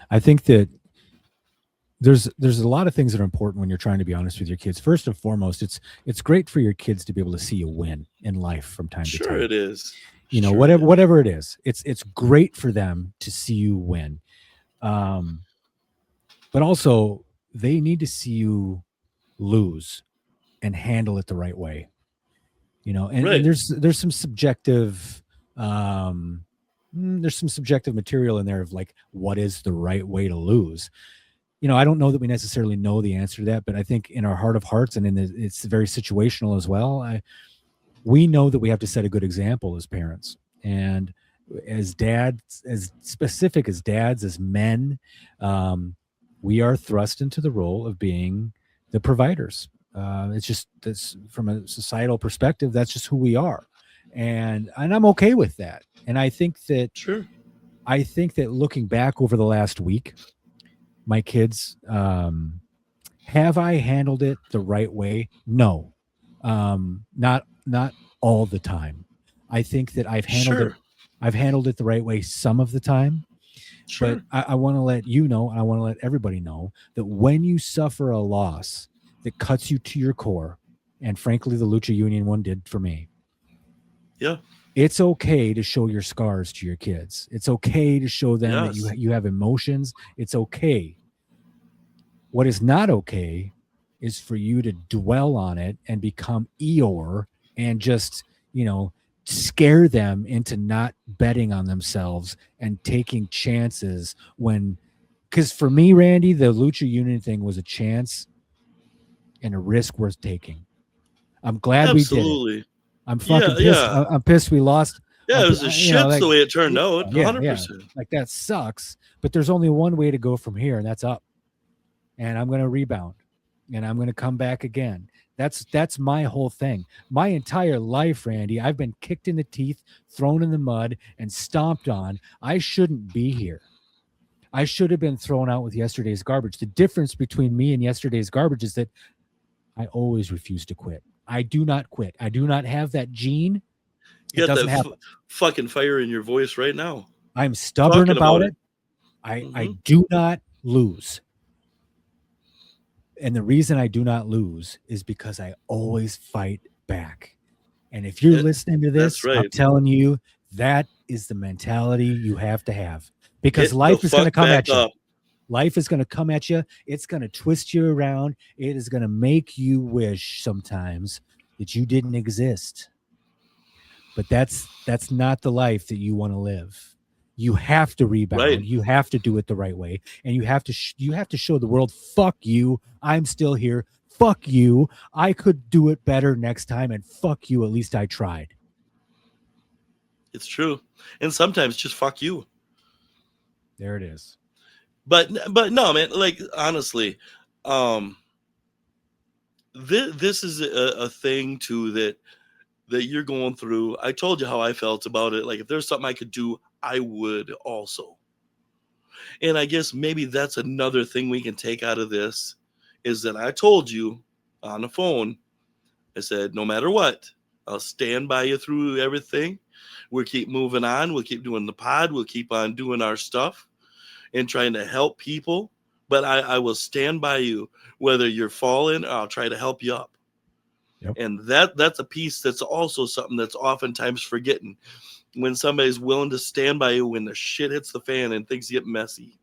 S2: I think that there's a lot of things that are important when you're trying to be honest with your kids. First and foremost, it's great for your kids to be able to see you win in life from time to time.
S1: Sure, it is.
S2: You know, whatever it is, it's great for them to see you win. But also they need to see you lose and handle it the right way. You know, and there's some subjective material in there of like, what is the right way to lose? You know, I don't know that we necessarily know the answer to that, but I think in our heart of hearts, and it's very situational as well, we know that we have to set a good example as parents. And as dads, as specific as dads, as men, we are thrust into the role of being the providers. It's just, that's from a societal perspective, that's just who we are. And I'm okay with that. And I think that, looking back over the last week, my kids, have I handled it the right way? No, not all the time. I think that I've handled it the right way some of the time. But I want to let you know, and I want to let everybody know, that when you suffer a loss that cuts you to your core, and frankly, the Lucha Union one did for me.
S1: Yeah.
S2: It's okay to show your scars to your kids. It's okay to show them that you have emotions. It's okay. What is not okay is for you to dwell on it and become Eeyore and just, you know, scare them into not betting on themselves and taking chances when, because for me, Randy, the Lucha Union thing was a chance and a risk worth taking. I'm glad we did it. I'm fucking pissed. Yeah. I'm pissed we lost.
S1: Yeah, it was a shit the way it turned out. 100%.
S2: Yeah. Like, that sucks. But there's only one way to go from here, and that's up. And I'm going to rebound, and I'm going to come back again. That's my whole thing. My entire life, Randy, I've been kicked in the teeth, thrown in the mud, and stomped on. I shouldn't be here. I should have been thrown out with yesterday's garbage. The difference between me and yesterday's garbage is that I always refuse to quit. I do not quit. I do not have that gene.
S1: You got that fucking fire in your voice right now.
S2: I'm stubborn about it. I do not lose. And the reason I do not lose is because I always fight back. And if you're listening to
S1: That's
S2: this, I'm
S1: right.
S2: telling you, that is the mentality you have to have, because
S1: Get the
S2: life is going to
S1: fuck
S2: come
S1: back
S2: at you.
S1: up.
S2: Life is going to come at you. It's going to twist you around. It is going to make you wish sometimes that you didn't exist. But that's not the life that you want to live. You have to rebound.
S1: Right.
S2: You have to do it the right way, and you have to you have to show the world, fuck you, I'm still here. Fuck you, I could do it better next time, and fuck you, at least I tried.
S1: It's true. And sometimes just fuck you.
S2: There it is.
S1: But no, man, like honestly, um this is a thing too that you're going through. I told you how I felt about it. Like if there's something I could do, I would also. And I guess maybe that's another thing we can take out of this is that I told you on the phone, I said, no matter what, I'll stand by you through everything. We'll keep moving on. We'll keep doing the pod. We'll keep on doing our stuff and trying to help people. But I will stand by you, whether you're falling, or I'll try to help you up.
S2: Yep.
S1: And that's a piece that's also something that's oftentimes forgotten. When somebody's willing to stand by you when the shit hits the fan and things get messy.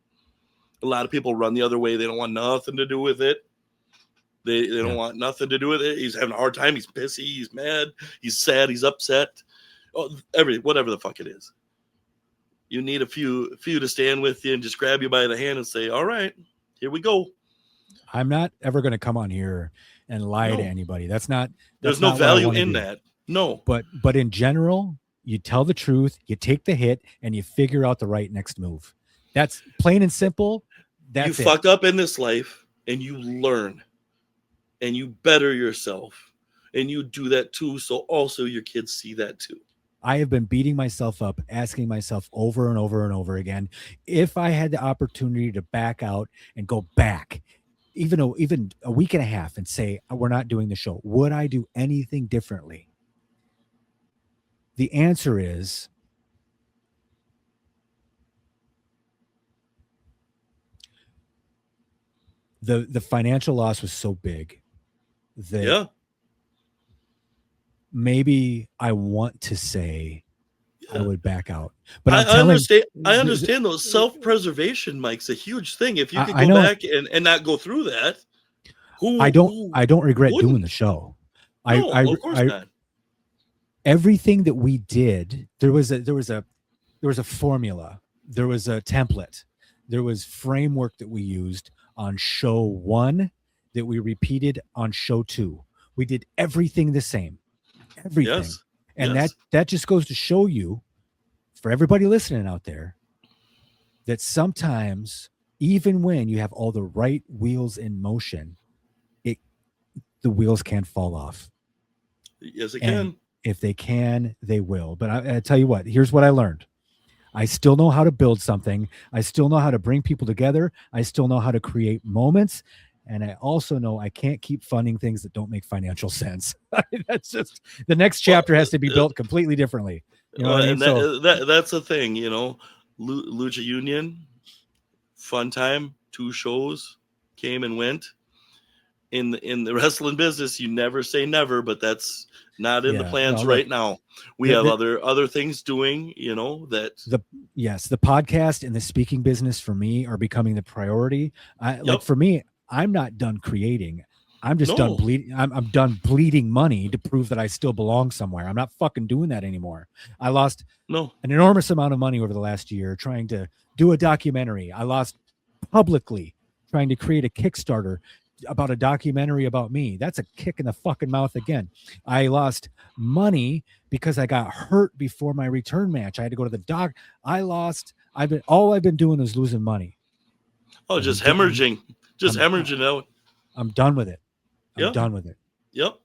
S1: A lot of people run the other way. They don't want nothing to do with it. They don't want nothing to do with it. He's having a hard time. He's pissy. He's mad. He's sad. He's upset. Oh, whatever the fuck it is. You need a few to stand with you and just grab you by the hand and say, all right, here we go.
S2: I'm not ever going to come on here and lie to anybody. There's
S1: no value in that. No.
S2: But in general, you tell the truth, you take the hit, and you figure out the right next move. That's plain and simple. That's
S1: you fuck up in this life and you learn and you better yourself and you do that too. So also your kids see that too.
S2: I have been beating myself up, asking myself over and over and over again, if I had the opportunity to back out and go back, even a week and a half, and say, we're not doing the show, would I do anything differently? The answer is the financial loss was so big that maybe I want to say I would back out. But I
S1: understand those self-preservation, Mike's a huge thing. If you could go back and not go through that,
S2: I don't regret doing the show.
S1: Of course not.
S2: Everything that we did, there was a formula, there was a template, there was framework that we used on show 1 that we repeated on show 2. We did everything the same. Everything.
S1: Yes.
S2: And that just goes to show you, for everybody listening out there, that sometimes, even when you have all the right wheels in motion, the wheels can fall off.
S1: Yes, it can.
S2: If they can, they will. But I tell you what, here's what I learned. I still know how to build something. I still know how to bring people together. I still know how to create moments. And I also know I can't keep funding things that don't make financial sense. That's just, the next chapter has to be built completely differently. You know what I mean?
S1: That's the thing, Lucha Union, fun time, 2 shows, came and went. In the wrestling business, you never say never, but that's not in the plans right now. We have other things doing, that
S2: the podcast and the speaking business for me are becoming the priority. Like for me, I'm not done creating. I'm just done bleeding. I'm done bleeding money to prove that I still belong somewhere. I'm not fucking doing that anymore. I lost an enormous amount of money over the last year trying to do a documentary. I lost publicly trying to create a Kickstarter about a documentary about me. That's a kick in the fucking mouth again. I lost money because I got hurt before my return match. I had to go to the doc. All I've been doing is losing money.
S1: Oh, just hemorrhaging. Hemorrhaging out. I'm
S2: done with it. I'm done with it.
S1: Yep.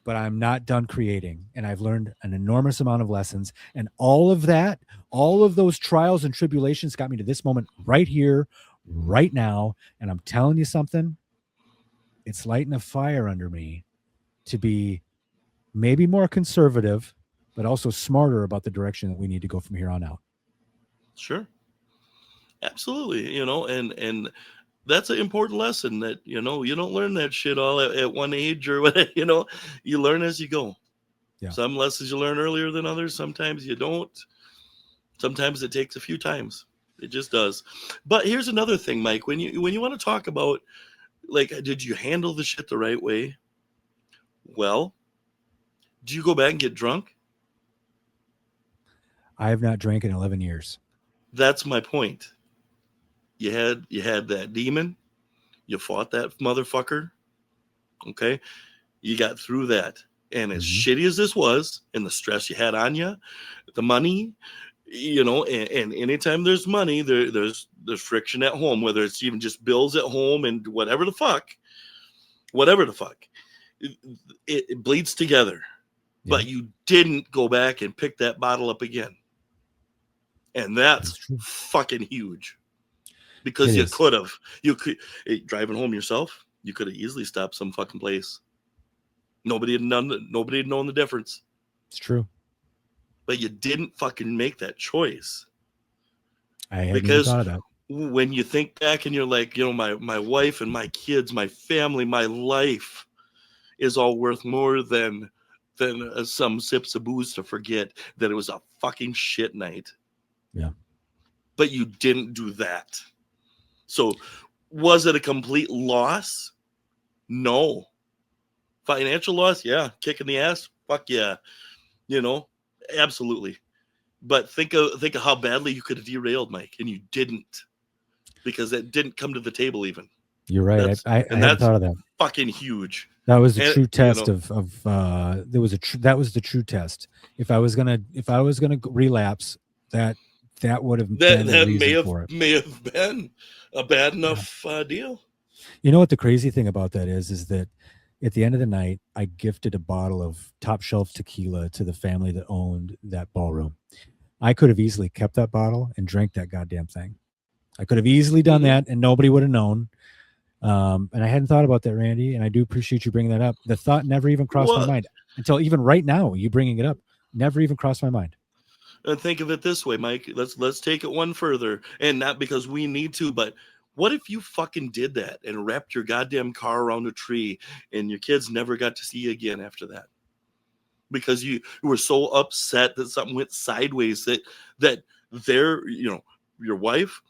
S2: But I'm not done creating. And I've learned an enormous amount of lessons. And all of those trials and tribulations got me to this moment right here, right now. And I'm telling you something, it's lighting a fire under me to be maybe more conservative, but also smarter about the direction that we need to go from here on out.
S1: Sure. Absolutely. And that's an important lesson that, you don't learn that shit all at one age or whatever, you learn as you go.
S2: Yeah.
S1: Some lessons you learn earlier than others. Sometimes you don't. Sometimes it takes a few times. It just does. But here's another thing, Mike. When you want to talk about, like, did you handle the shit the right way? Well, do you go back and get drunk?
S2: I have not drank in 11 years.
S1: That's my point. You had that demon. You fought that motherfucker. Okay, you got through that. And as shitty as this was, and the stress you had on you, the money, and anytime there's money, there's friction at home, whether it's even just bills at home and whatever the fuck, it bleeds together. Yeah. But you didn't go back and pick that bottle up again. And that's fucking huge. Because you could have. You could, driving home yourself, you could have easily stopped some fucking place. Nobody had known the difference.
S2: It's true.
S1: But you didn't fucking make that choice.
S2: I hadn't even thought of that.
S1: When you think back and you're like, my wife and my kids, my family, my life is all worth more than some sips of booze to forget that it was a fucking shit night.
S2: Yeah.
S1: But you didn't do that. So was it a complete loss? No. Financial loss? Yeah. Kick in the ass? Fuck yeah. Absolutely. But think of how badly you could have derailed, Mike, and you didn't, because that didn't come to the table even.
S2: You're right. I hadn't thought of that.
S1: Fucking huge.
S2: That was the true test of that was the true test. If I was gonna relapse, that would have been the reason for it.
S1: May have been a bad enough deal.
S2: You know what the crazy thing about that is that at the end of the night, I gifted a bottle of top shelf tequila to the family that owned that ballroom. I could have easily kept that bottle and drank that goddamn thing. I could have easily done that and nobody would have known. And I hadn't thought about that, Randy, and I do appreciate you bringing that up. The thought never even crossed my mind until even right now, you bringing it up, never even crossed my mind.
S1: And think of it this way, Mike. Let's take it one further, and not because we need to, but what if you fucking did that and wrapped your goddamn car around a tree and your kids never got to see you again after that? Because you were so upset that something went sideways that their, your wife,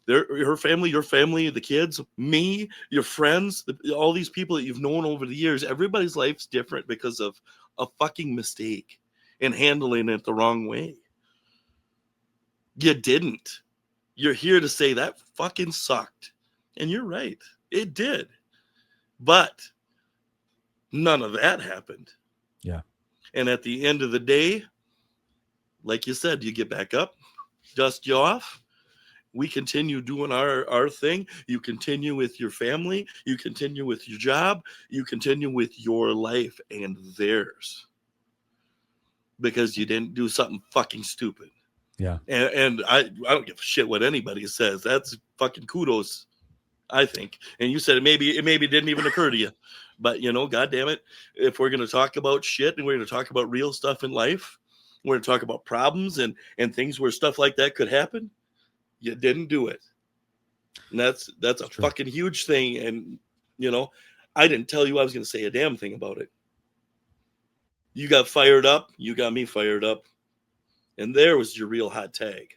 S1: her family, your family, the kids, me, your friends, all these people that you've known over the years, everybody's life's different because of a fucking mistake and handling it the wrong way. You didn't. You're here to say that fucking sucked. And you're right. It did. But none of that happened.
S2: Yeah.
S1: And at the end of the day, like you said, you get back up, dust you off. We continue doing our thing. You continue with your family. You continue with your job. You continue with your life and theirs. Because you didn't do something fucking stupid.
S2: Yeah.
S1: And I don't give a shit what anybody says. That's fucking kudos, I think. And you said it maybe didn't even occur to you. But, God damn it, if we're going to talk about shit and we're going to talk about real stuff in life, we're going to talk about problems and things where stuff like that could happen, you didn't do it. And that's a fucking huge thing. And, I didn't tell you I was going to say a damn thing about it. You got fired up. You got me fired up. And there was your real hot tag.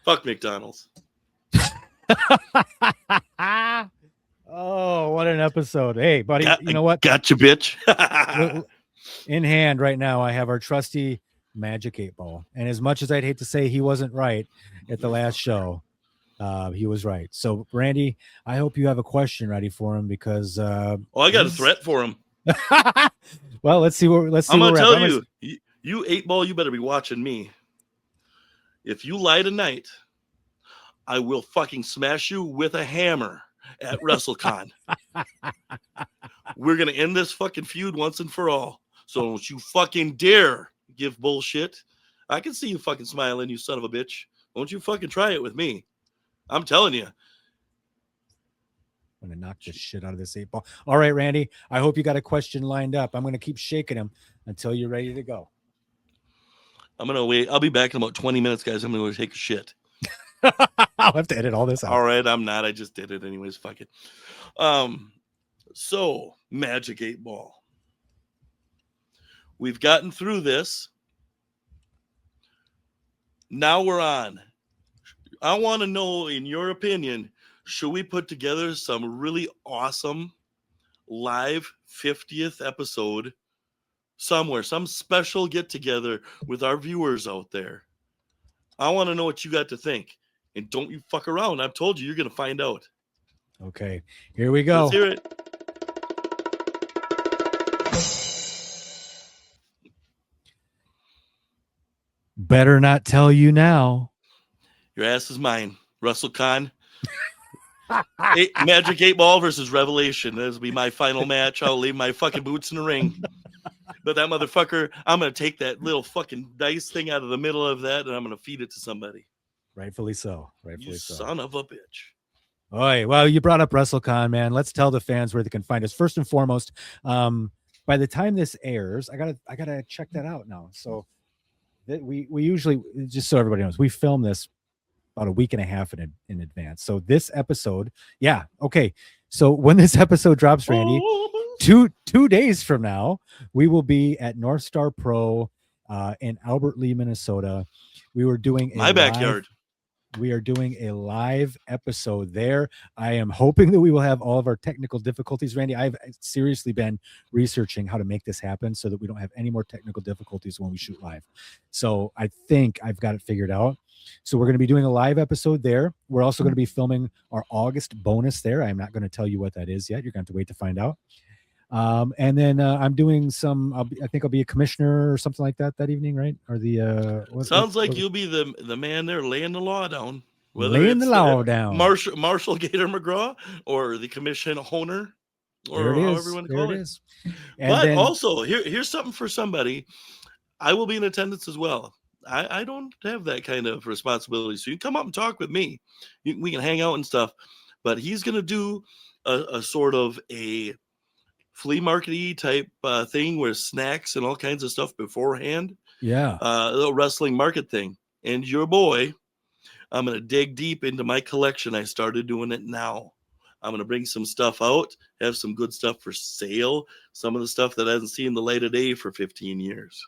S1: Fuck McDonald's.
S2: Oh, what an episode. Hey, buddy, you know what?
S1: Gotcha, bitch.
S2: In hand right now, I have our trusty Magic 8 Ball. And as much as I'd hate to say he wasn't right at the last show, he was right. So, Randy, I hope you have a question ready for him because...
S1: I got a threat for him.
S2: Well, let's see where
S1: I'm going to tell you 8 Ball, you better be watching me. If you lie tonight, I will fucking smash you with a hammer at WrestleCon. We're going to end this fucking feud once and for all. So don't you fucking dare give bullshit. I can see you fucking smiling, you son of a bitch. Won't you fucking try it with me? I'm telling you.
S2: I'm going to knock this shit out of this 8 Ball. All right, Randy, I hope you got a question lined up. I'm going to keep shaking him until you're ready to go.
S1: I'm going to wait. I'll be back in about 20 minutes, guys. I'm going to take a shit.
S2: I'll have to edit all this out.
S1: All right, I'm not. I just did it anyways. Fuck it. So, Magic 8 Ball. We've gotten through this. Now we're on. I want to know, in your opinion, should we put together some really awesome live 50th episode somewhere, some special get together with our viewers out there? I want to know what you got to think. And don't you fuck around. I've told you, you're going to find out.
S2: Okay, here we go.
S1: Let's hear it.
S2: Better not tell you now.
S1: Your ass is mine. WrestleCon. Magic 8 Ball versus Revelation. This will be my final match. I'll leave my fucking boots in the ring. But that motherfucker, I'm going to take that little fucking dice thing out of the middle of that and I'm going to feed it to somebody.
S2: Rightfully so.
S1: You son of a bitch.
S2: All right. Well, you brought up WrestleCon, man. Let's tell the fans where they can find us. First and foremost, by the time this airs, I gotta check that out now. So we usually, just so everybody knows, we film this about a week and a half in advance. So this episode, yeah, okay. So when this episode drops, Randy, two days from now, we will be at North Star Pro in Albert Lee, Minnesota. We were doing
S1: my backyard.
S2: We are doing a live episode there. I am hoping that we will have all of our technical difficulties. Randy, I've seriously been researching how to make this happen so that we don't have any more technical difficulties when we shoot live. So I think I've got it figured out. So we're going to be doing a live episode there. We're also going to be filming our August bonus there. I'm not going to tell you what that is yet. You're going to have to wait to find out. And then I'm doing I think I'll be a commissioner or something like that evening, right? Or the
S1: sounds like you'll be the man there laying the law down.
S2: Laying the law down.
S1: Marshall Gator McGraw or the commission owner, or however you want to call it. But also, here's something for somebody. I will be in attendance as well. I don't have that kind of responsibility, so you can come up and talk with me. We can hang out and stuff. But he's going to do a sort of a flea market-y type thing where snacks and all kinds of stuff beforehand.
S2: Yeah.
S1: A little wrestling market thing. And your boy, I'm going to dig deep into my collection. I started doing it now. I'm going to bring some stuff out, have some good stuff for sale, some of the stuff that hasn't seen the light of day for 15 years.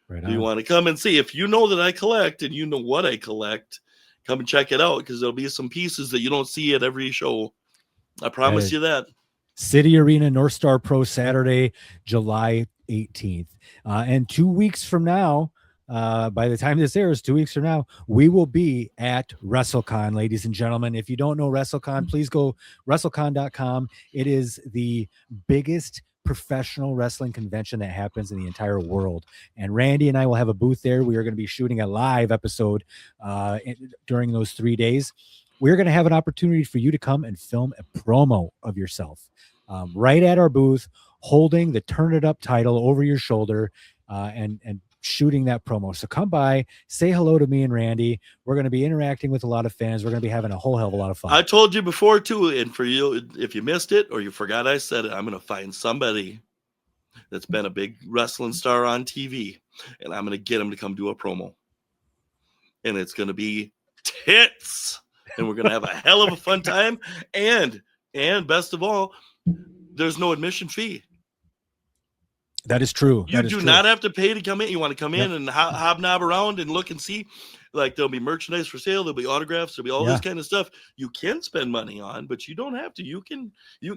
S2: Right.
S1: Do you want to come and see? If you know that I collect and you know what I collect, come and check it out, because there'll be some pieces that you don't see at every show. I promise you that.
S2: City Arena, North Star Pro, Saturday, July 18th. And 2 weeks from now, by the time this airs, 2 weeks from now, we will be at WrestleCon, ladies and gentlemen. If you don't know WrestleCon, please go WrestleCon.com. It is the biggest professional wrestling convention that happens in the entire world. And Randy and I will have a booth there. We are going to be shooting a live episode during those 3 days. We're going to have an opportunity for you to come and film a promo of yourself right at our booth, holding the Turn It Up title over your shoulder and shooting that promo. So come by, say hello to me and Randy. We're going to be interacting with a lot of fans. We're going to be having a whole hell of a lot of fun.
S1: I told you before too, and for you, if you missed it or you forgot I said it, I'm going to find somebody that's been a big wrestling star on TV, and I'm going to get him to come do a promo. And it's going to be tits. And we're going to have a hell of a fun time. And best of all, there's no admission fee.
S2: That is true.
S1: You do not have to pay to come in. You want to come in and hobnob around and look and see. Like, there'll be merchandise for sale. There'll be autographs. There'll be all this kind of stuff you can spend money on, but you don't have to. You can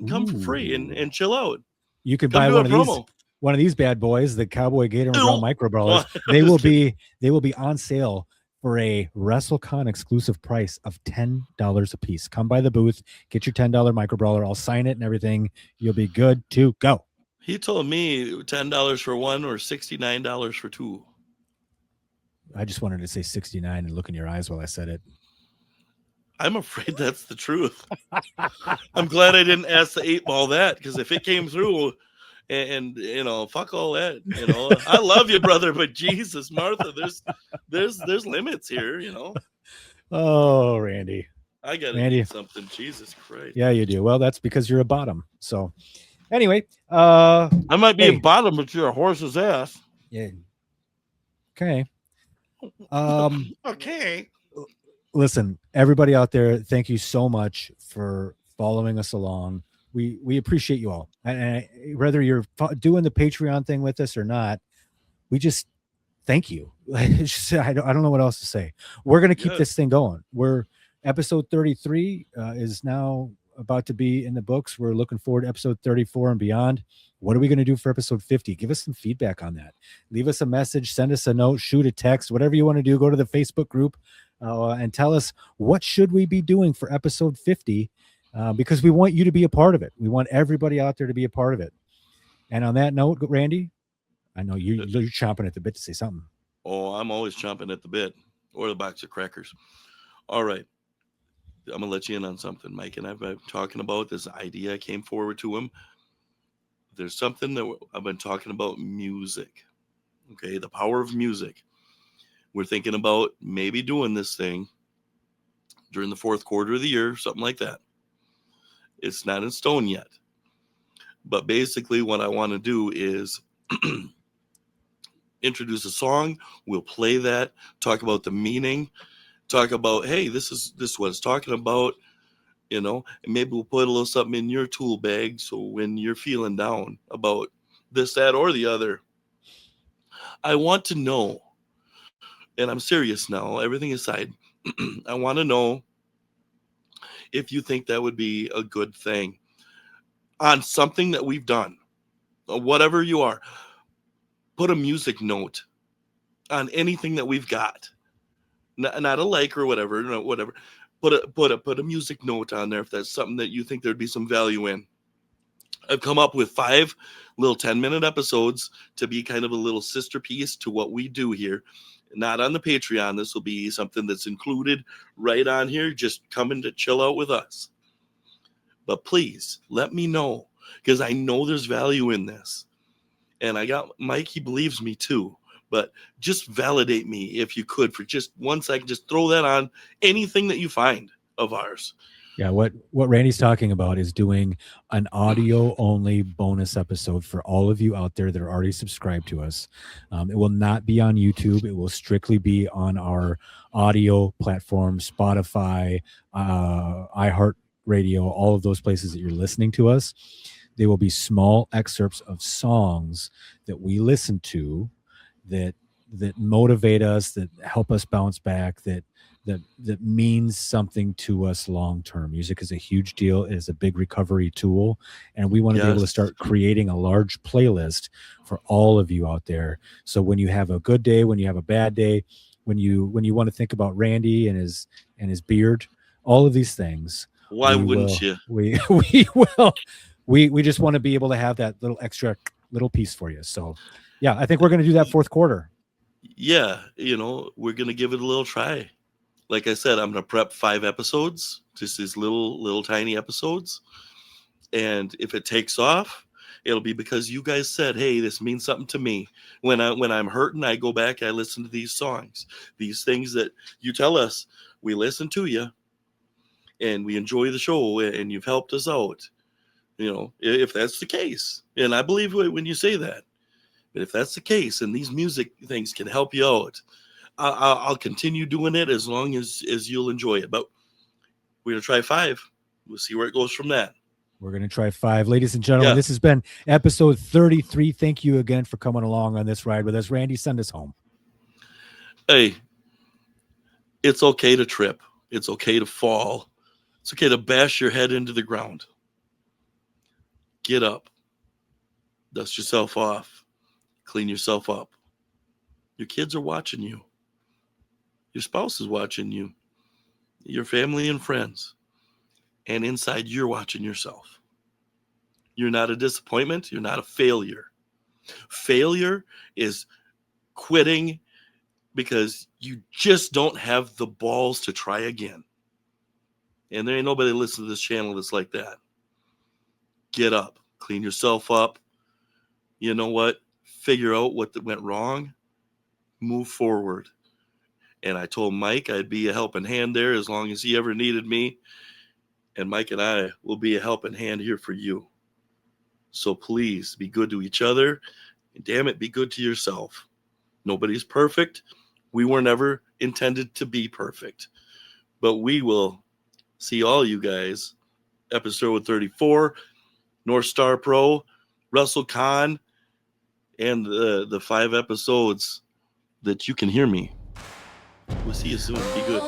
S1: come for free and chill out.
S2: You could buy one of these bad boys, the Cowboy Gator McGraw Micro Brawlers. They will be on sale for a WrestleCon exclusive price of $10 a piece. Come by the booth, get your $10 Micro Brawler. I'll sign it and everything. You'll be good to go.
S1: He told me $10 for one or $69 for two.
S2: I just wanted to say 69 and look in your eyes while I said it.
S1: I'm afraid that's the truth. I'm glad I didn't ask the 8-ball that, because if it came through and fuck all that, I love you, brother, but Jesus, Martha, there's limits here,
S2: Oh, Randy.
S1: I gotta eat something. Jesus Christ.
S2: Yeah, you do. Well, that's because you're a bottom. So anyway,
S1: I might be a bottom, but you're a horse's ass.
S2: Yeah. Okay.
S1: Okay.
S2: Listen, everybody out there, thank you so much for following us along. We appreciate you all. And whether you're doing the Patreon thing with us or not, we just thank you. I don't know what else to say. We're going to keep this
S1: Yes.
S2: thing going. We're episode 33 is now about to be in the books. We're looking forward to episode 34 and beyond. What are we going to do for episode 50? Give us some feedback on that. Leave us a message, send us a note, shoot a text, whatever you want to do. Go to the Facebook group and tell us what should we be doing for episode 50 because we want you to be a part of it. We want everybody out there to be a part of it. And on that note, Randy, I know you're chomping at the bit to say something.
S1: Oh, I'm always chomping at the bit, or the box of crackers. All right. I'm going to let you in on something. Mike and I've been talking about this idea. I came forward to him. There's something that I've been talking about music. Okay. The power of music. We're thinking about maybe doing this thing during the fourth quarter of the year, something like that. It's not in stone yet. But basically, what I want to do is introduce a song. We'll play that, talk about the meaning, talk about, hey, this is what it's talking about, and maybe we'll put a little something in your tool bag so when you're feeling down about this, that, or the other. I want to know, and I'm serious now, everything aside, I want to know if you think that would be a good thing on something that we've done, whatever you are. Put a music note on anything that we've got, not a like or whatever, whatever. Put a music note on there if that's something that you think there'd be some value in. I've come up with 5 little 10-minute episodes to be kind of a little sister piece to what we do here. Not on the Patreon. This will be something that's included right on here, just coming to chill out with us. But please let me know, because I know there's value in this. And I got Mike, he believes me too. But just validate me if you could for just 1 second. Just throw that on anything that you find of ours.
S2: Yeah, what Randy's talking about is doing an audio only bonus episode for all of you out there that are already subscribed to us. It will not be on YouTube. It will strictly be on our audio platform, Spotify, iHeartRadio, all of those places that you're listening to us. They will be small excerpts of songs that we listen to that motivate us, that help us bounce back, that means something to us long term. Music is a huge deal. It is a big recovery tool, and we want to be able to start creating a large playlist for all of you out there. So when you have a good day, when you have a bad day, when you want to think about Randy and his beard, all of these things,
S1: why wouldn't you?
S2: We will. We just want to be able to have that little extra little piece for you. So yeah, I think we're going to do that fourth quarter.
S1: Yeah, we're going to give it a little try. Like I said, I'm going to prep 5 episodes, just these little tiny episodes. And if it takes off, it'll be because you guys said, hey, this means something to me. When I'm hurting, I go back, I listen to these songs, these things that you tell us. We listen to you and we enjoy the show and you've helped us out. If that's the case, and I believe when you say that, but if that's the case and these music things can help you out, I'll continue doing it as long as you'll enjoy it. But we're going to try 5. We'll see where it goes from that.
S2: We're going to try 5. Ladies and gentlemen, This has been episode 33. Thank you again for coming along on this ride with us. Randy, send us home.
S1: Hey, it's okay to trip. It's okay to fall. It's okay to bash your head into the ground. Get up. Dust yourself off. Clean yourself up. Your kids are watching you. Your spouse is watching you. Your family and friends. And inside, you're watching yourself. You're not a disappointment. You're not a failure. Failure is quitting because you just don't have the balls to try again. And there ain't nobody listening to this channel that's like that. Get up. Clean yourself up. You know what? Figure out what went wrong. Move forward. And I told Mike I'd be a helping hand there as long as he ever needed me. And Mike and I will be a helping hand here for you. So please be good to each other. And damn it, be good to yourself. Nobody's perfect. We were never intended to be perfect. But we will see all you guys. Episode 34, North Star Pro, Russell Kahn, and the 5 episodes that you can hear me. We'll see you soon. Be good.